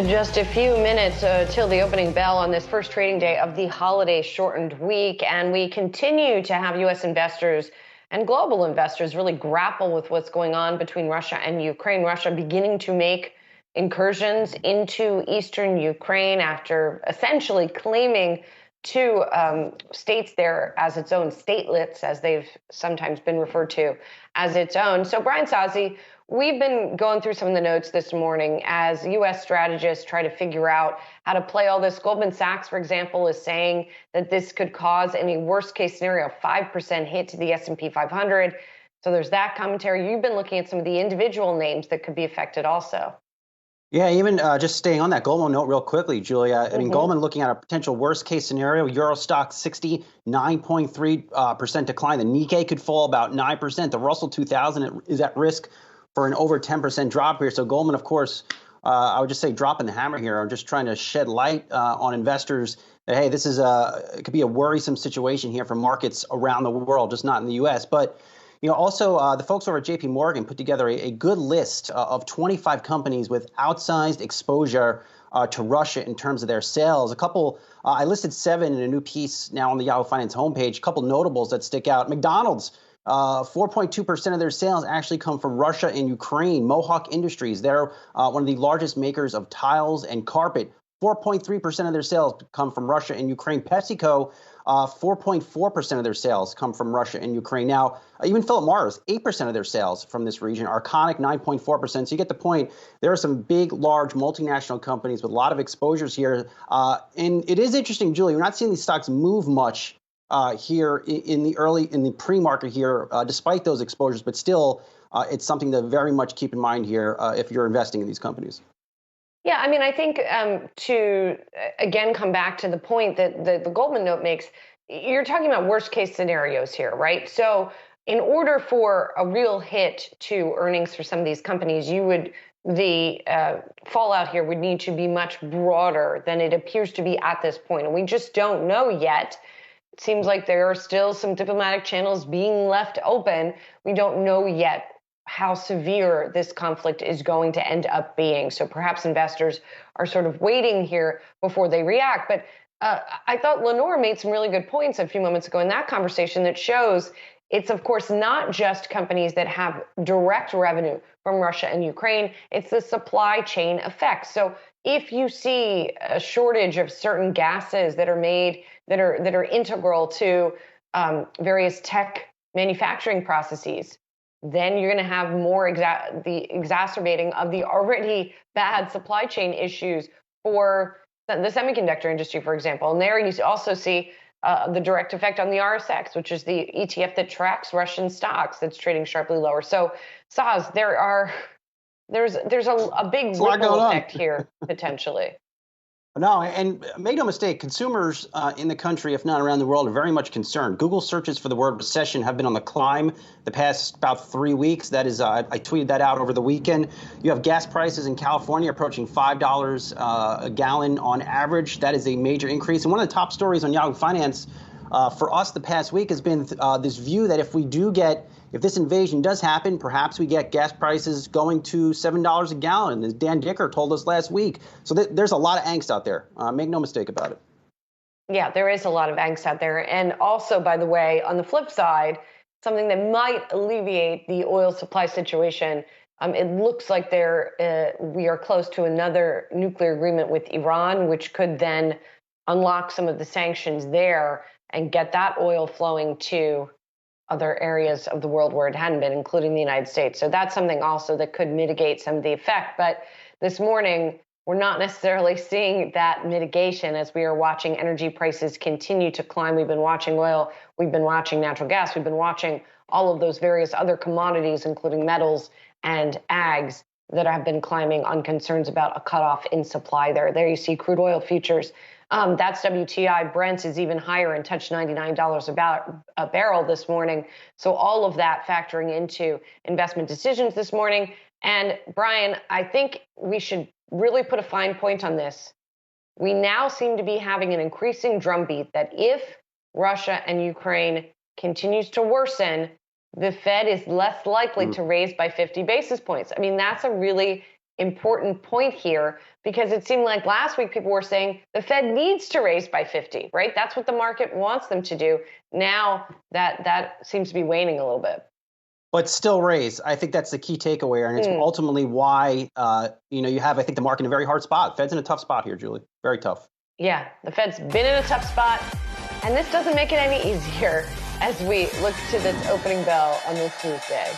Just a few minutes till the opening bell on this first trading day of the holiday shortened week. And we continue to have U.S. investors and global investors really grapple with what's going on between Russia and Ukraine. Russia beginning to make incursions into eastern Ukraine after essentially claiming two states there as its own, statelets, as they've sometimes been referred to as its own. So, Brian Sozzi, we've been going through some of the notes this morning as U.S. strategists try to figure out how to play all this. Goldman Sachs, for example, is saying that this could cause, in a worst-case scenario, a 5% hit to the S&P 500. So there's that commentary. You've been looking at some of the individual names that could be affected also. Yeah, even just staying on that Goldman note real quickly, Julia. I mean, Goldman looking at a potential worst case scenario. Euro stock 69.3% decline. The Nikkei could fall about 9%. The Russell 2000 is at risk for an over 10% drop here. So Goldman, of course, I would just say dropping the hammer here. I'm just trying to shed light on investors that, hey, this is it could be a worrisome situation here for markets around the world, just not in the U.S. But also, the folks over at JP Morgan put together a good list of 25 companies with outsized exposure to Russia in terms of their sales. A couple, I listed 7 in a new piece now on the Yahoo Finance homepage. A couple notables that stick out. McDonald's, 4.2% of their sales actually come from Russia and Ukraine. Mohawk Industries, they're one of the largest makers of tiles and carpet. 4.3% of their sales come from Russia and Ukraine. PepsiCo, 4.4% of their sales come from Russia and Ukraine. Now, even Philip Morris, 8% of their sales from this region. Arconic, 9.4%. So you get the point. There are some big, large multinational companies with a lot of exposures here. And it is interesting, Julie, we're not seeing these stocks move much here in the pre-market here, despite those exposures. But still, it's something to very much keep in mind here if you're investing in these companies. Yeah, I mean, I think to, again, come back to the point that the Goldman note makes, you're talking about worst case scenarios here, right? So in order for a real hit to earnings for some of these companies, the fallout here would need to be much broader than it appears to be at this point. And we just don't know yet. It seems like there are still some diplomatic channels being left open. We don't know yet how severe this conflict is going to end up being. So perhaps investors are sort of waiting here before they react. But I thought Lenore made some really good points a few moments ago in that conversation that shows it's, of course, not just companies that have direct revenue from Russia and Ukraine. It's the supply chain effect. So if you see a shortage of certain gases that are made, that are integral to various tech manufacturing processes, then you're going to have more the exacerbating of the already bad supply chain issues for the semiconductor industry, for example. And there you also see the direct effect on the RSX, which is the ETF that tracks Russian stocks that's trading sharply lower. So, Saz, there's a big ripple effect here potentially. No, and make no mistake, consumers in the country, if not around the world, are very much concerned. Google searches for the word recession have been on the climb the past about 3 weeks. That is, I tweeted that out over the weekend. You have gas prices in California approaching $5 a gallon on average. That is a major increase. And one of the top stories on Yahoo Finance for us the past week has been this view that if this invasion does happen, perhaps we get gas prices going to $7 a gallon, as Dan Dicker told us last week. So there's a lot of angst out there. Make no mistake about it. Yeah, there is a lot of angst out there. And also, by the way, on the flip side, something that might alleviate the oil supply situation, it looks like we are close to another nuclear agreement with Iran, which could then unlock some of the sanctions there and get that oil flowing to other areas of the world where it hadn't been, including the United States. So that's something also that could mitigate some of the effect. But this morning, we're not necessarily seeing that mitigation as we are watching energy prices continue to climb. We've been watching oil, we've been watching natural gas, we've been watching all of those various other commodities, including metals and ags, that have been climbing on concerns about a cutoff in supply there. There you see crude oil futures. That's WTI. Brent is even higher and touched $99 a barrel this morning. So all of that factoring into investment decisions this morning. And Brian, I think we should really put a fine point on this. We now seem to be having an increasing drumbeat that if Russia and Ukraine continues to worsen, the Fed is less likely to raise by 50 basis points. I mean, that's a really important point here, because it seemed like last week people were saying the Fed needs to raise by 50, right? That's what the market wants them to do. Now that seems to be waning a little bit. But still raise. I think that's the key takeaway, and it's ultimately why you have, I think, the market in a very hard spot. Fed's in a tough spot here, Julie. Very tough. Yeah, the Fed's been in a tough spot, and this doesn't make it any easier as we look to this opening bell on this Tuesday.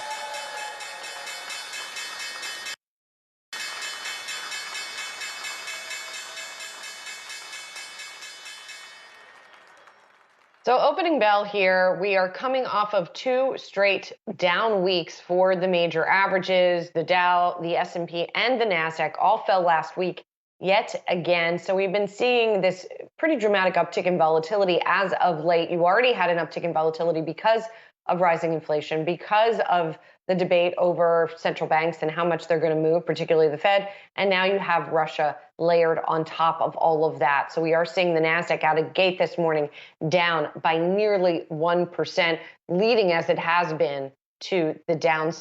So opening bell here, we are coming off of 2 straight down weeks for the major averages. The Dow, the S&P, and the NASDAQ all fell last week yet again. So we've been seeing this pretty dramatic uptick in volatility as of late. You already had an uptick in volatility because of rising inflation, because of the debate over central banks and how much they're going to move, particularly the Fed. And now you have Russia layered on top of all of that. So we are seeing the NASDAQ out of gate this morning down by nearly 1%, leading as it has been to the downside.